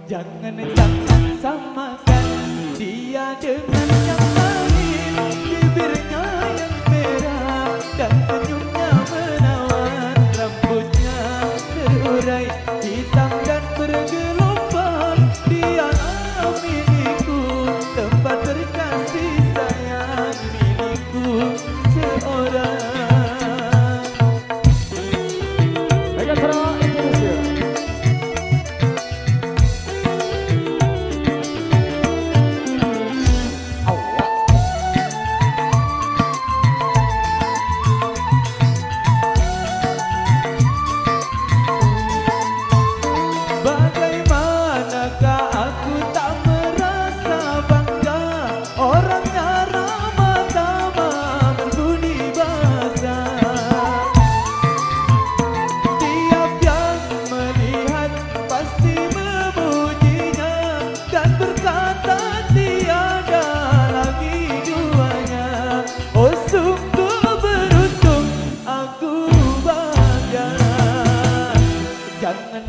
Jangan samakan dia dengan yang lain. Bibirnya yang merah dan senyumnya menawan, rambutnya terurai hitam dan bergelombang. Dialah milikku, tempat terkasih sayang, milikku seorang.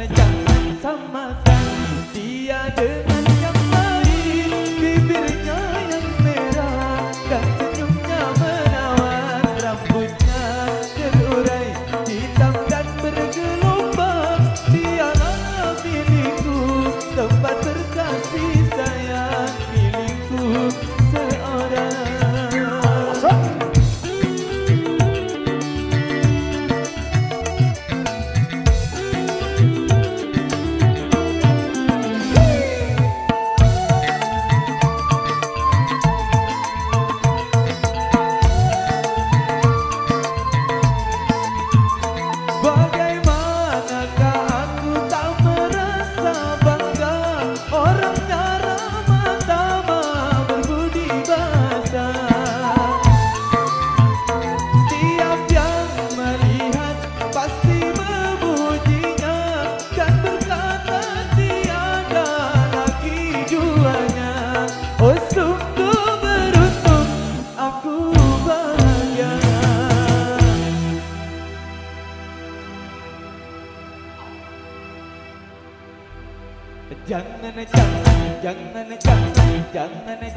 Jangan samakan dia dengan yang lain. Bibirnya yang merah dan senyumnya menawan, rambutnya terurai hitam dan bergelombang. Dialah milikku, tempat terkasih sayang, milikku seorang.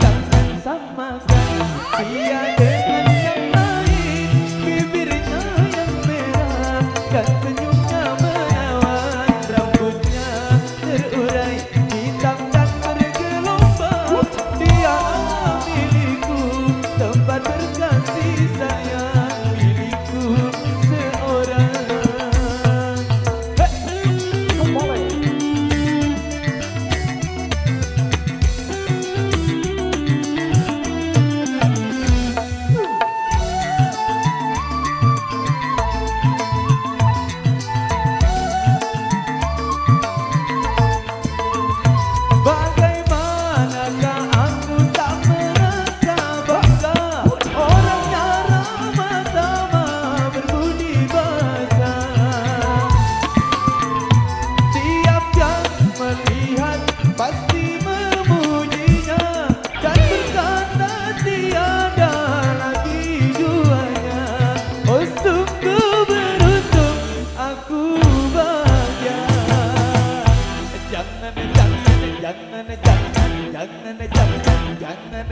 Jangan samakan dia dengan yang lain. Bibirnya yang merah dan senyumnya menawan, rambutnya terurai hitam dan bergelombang. Dialah milikku, tempat terkasih sayang, milikku seorang.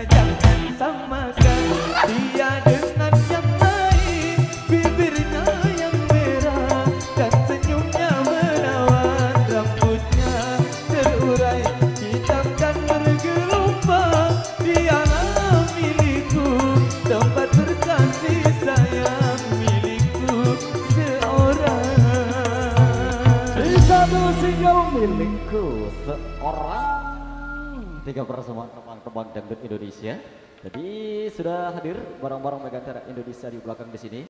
Jangan samakan dia dengan yang lain. Bibirnya yang merah dan senyumnya menawan, rambutnya terurai hitam dan bergelombang. Dialah milikku, tempat terkasih sayang, milikku seorang. Di satu single milikku seorang. 3 persembahan tembang dangdut Indonesia. Jadi sudah hadir barang-barang Megantera Indonesia di belakang di sini.